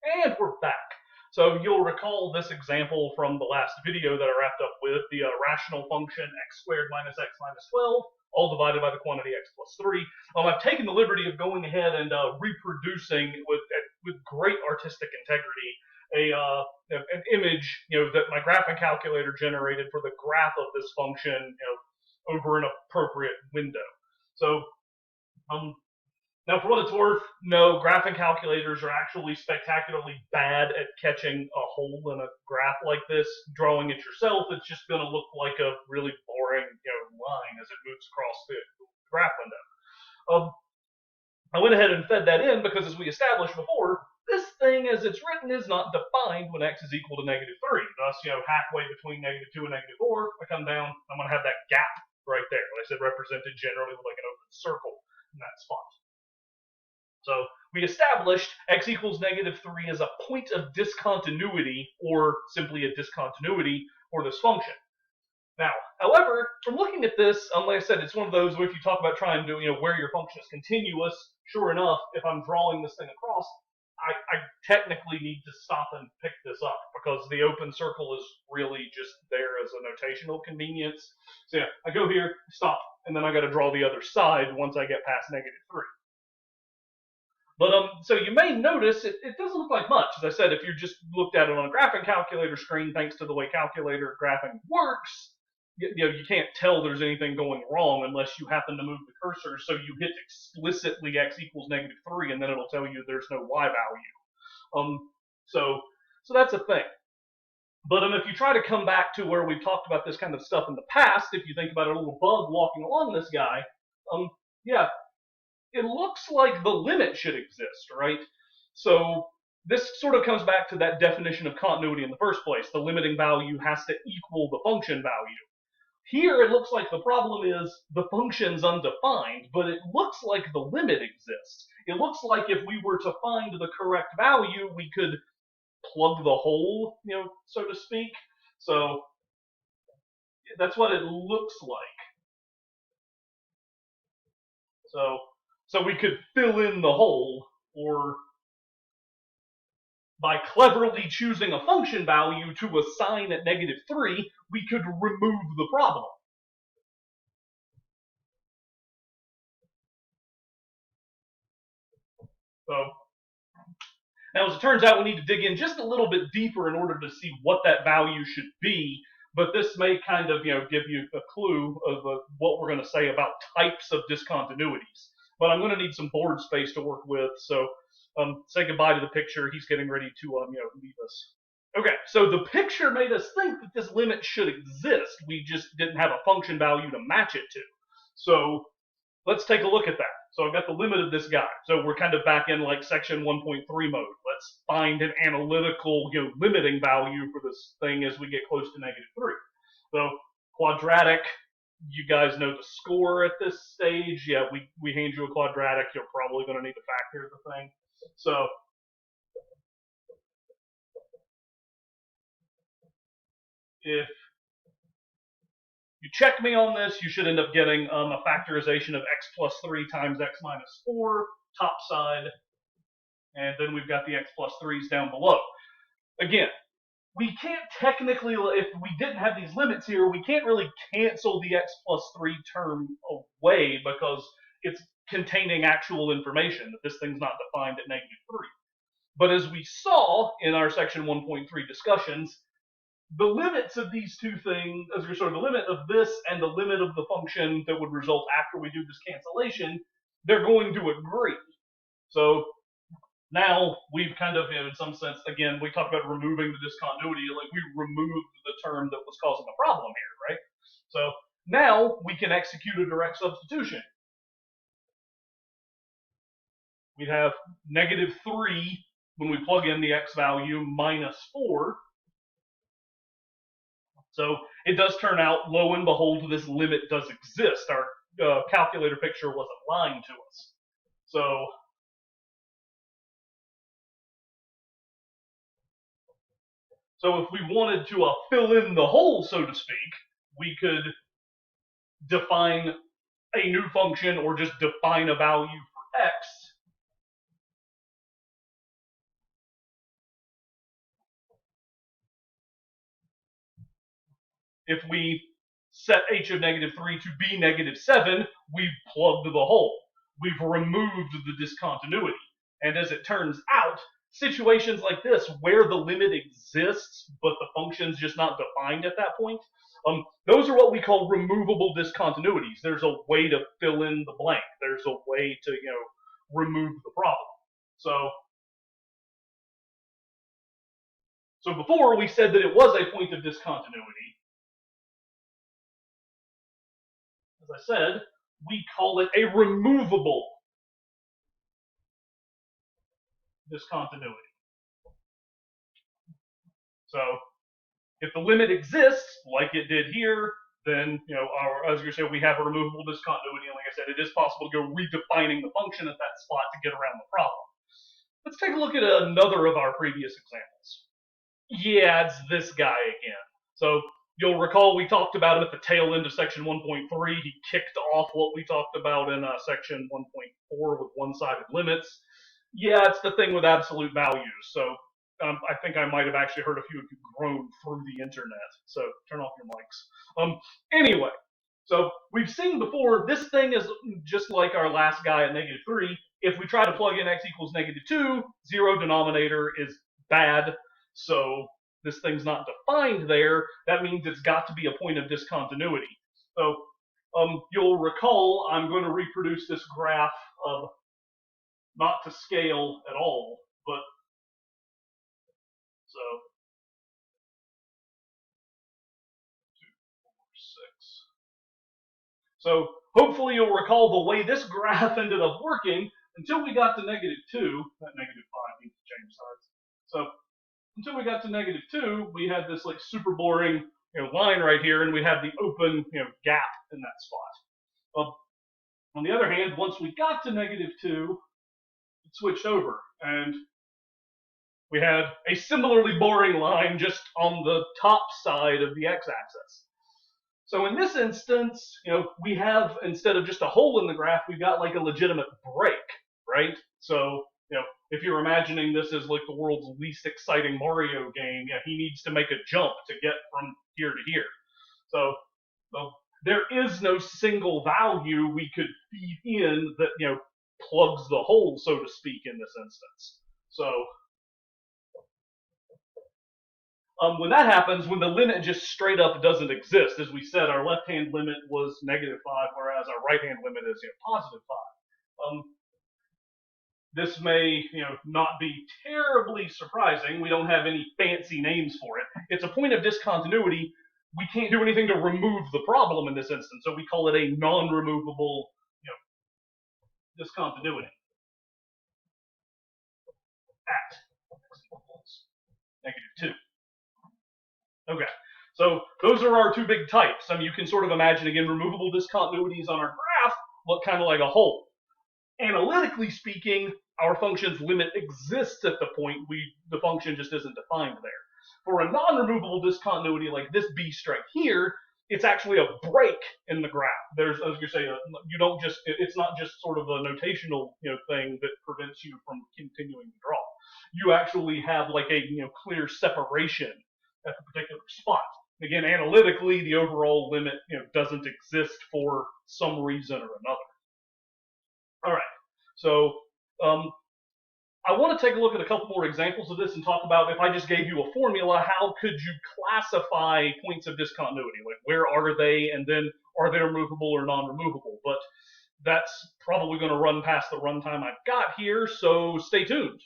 And we're back. So you'll recall this example from the last video that I wrapped up with, the rational function x squared minus x minus 12, all divided by the quantity x plus 3. I've taken the liberty of going ahead and reproducing with great artistic integrity an image, that my graphing calculator generated for the graph of this function, over an appropriate window. So, now, for what it's worth, no, graphing calculators are actually spectacularly bad at catching a hole in a graph like this. Drawing it yourself, it's just going to look like a really boring, line as it moves across the graph window. I went ahead and fed that in because, as we established before, this thing, as it's written, is not defined when x is equal to -3. Thus, halfway between -2 and -4, I come down, I'm going to have that gap right there. Like I said, represented generally with like an open circle in that spot. So we established x equals -3 as a point of discontinuity, or simply a discontinuity for this function. Now, however, from looking at this, like I said, it's one of those where if you talk about trying to, where your function is continuous, sure enough, if I'm drawing this thing across, I technically need to stop and pick this up because the open circle is really just there as a notational convenience. So yeah, I go here, stop, and then I got to draw the other side once I get past -3. But so you may notice it doesn't look like much. As I said, if you just looked at it on a graphing calculator screen, thanks to the way calculator graphing works, you can't tell there's anything going wrong unless you happen to move the cursor. So you hit explicitly x equals -3, and then it'll tell you there's no y value. So that's a thing. But if you try to come back to where we've talked about this kind of stuff in the past, if you think about a little bug walking along this guy, yeah, it looks like the limit should exist, right? So this sort of comes back to that definition of continuity in the first place. The limiting value has to equal the function value. Here, it looks like the problem is the function's undefined, but it looks like the limit exists. It looks like if we were to find the correct value, we could plug the hole, so to speak. So that's what it looks like. So we could fill in the hole, or by cleverly choosing a function value to assign at -3, we could remove the problem. So now, as it turns out, we need to dig in just a little bit deeper in order to see what that value should be. But this may kind of, give you a clue of what we're going to say about types of discontinuities. But I'm going to need some board space to work with, so say goodbye to the picture. He's getting ready to, leave us. Okay, so the picture made us think that this limit should exist. We just didn't have a function value to match it to. So let's take a look at that. So I've got the limit of this guy. So we're kind of back in like section 1.3 mode. Let's find an analytical, limiting value for this thing as we get close to -3. So quadratic, you guys know the score at this stage. Yeah, we hand you a quadratic. You're probably going to need to factor the thing. So if you check me on this, you should end up getting a factorization of x plus 3 times x minus 4, top side, and then we've got the x plus 3's down below. Again, we can't technically, if we didn't have these limits here, we can't really cancel the x plus 3 term away because it's containing actual information that this thing's not defined at -3. But as we saw in our section 1.3 discussions, the limits of these two things, the limit of this and the limit of the function that would result after we do this cancellation, they're going to agree. So now we've kind of, in some sense, again, we talked about removing the discontinuity, like we removed the term that was causing the problem here, right? So now we can execute a direct substitution. We'd have -3 when we plug in the x value minus 4. So it does turn out, lo and behold, this limit does exist. Our calculator picture wasn't lying to us. So if we wanted to fill in the hole, so to speak, we could define a new function or just define a value for x if we set h of negative 3 to be negative 7, we've plugged the hole. We've removed the discontinuity. And as it turns out, situations like this, where the limit exists, but the function's just not defined at that point, those are what we call removable discontinuities. There's a way to fill in the blank. There's a way to, remove the problem. So before we said that it was a point of discontinuity. As I said, we call it a removable discontinuity. So if the limit exists, like it did here, then, as you said, we have a removable discontinuity. And like I said, it is possible to go redefining the function at that spot to get around the problem. Let's take a look at another of our previous examples. Yeah, it's this guy again. So you'll recall we talked about him at the tail end of section 1.3. He kicked off what we talked about in section 1.4 with one-sided limits. Yeah, it's the thing with absolute values. So I think I might have actually heard a few of you groan through the internet. So turn off your mics. Anyway, so we've seen before, this thing is just like our last guy at negative 3. If we try to plug in x equals negative 2, 0 denominator is bad. So this thing's not defined there. That means it's got to be a point of discontinuity. So you'll recall I'm going to reproduce this graph of not to scale at all, but so 2, 4, 6. So hopefully you'll recall the way this graph ended up working until we got to negative 2. That negative 5 needs to change sides. So until we got to negative 2, we had this like super boring line right here, and we had the open gap in that spot. On the other hand, once we got to negative 2, it switched over, and we had a similarly boring line just on the top side of the x-axis. So in this instance, we have, instead of just a hole in the graph, we've got like a legitimate break, right? So if you're imagining this as like the world's least exciting Mario game, he needs to make a jump to get from here to here. So there is no single value we could feed in that plugs the hole, so to speak, in this instance. So when that happens, when the limit just straight up doesn't exist, as we said, our left-hand limit was negative 5, whereas our right-hand limit is positive 5. This may, not be terribly surprising. We don't have any fancy names for it. It's a point of discontinuity. We can't do anything to remove the problem in this instance, so we call it a non-removable, discontinuity at x equals negative 2. Okay, so those are our two big types. I mean, you can sort of imagine, again, removable discontinuities on our graph look kind of like a hole. Analytically speaking, our function's limit exists at the point the function just isn't defined there. For a non-removable discontinuity like this b straight here, it's actually a break in the graph. There's, as you say, it's not just sort of a notational thing that prevents you from continuing to draw. You actually have like a clear separation at the particular spot. Again, analytically, the overall limit doesn't exist for some reason or another. All right, so I want to take a look at a couple more examples of this and talk about, if I just gave you a formula, how could you classify points of discontinuity? Like, where are they, and then are they removable or non-removable? But that's probably going to run past the runtime I've got here, so stay tuned.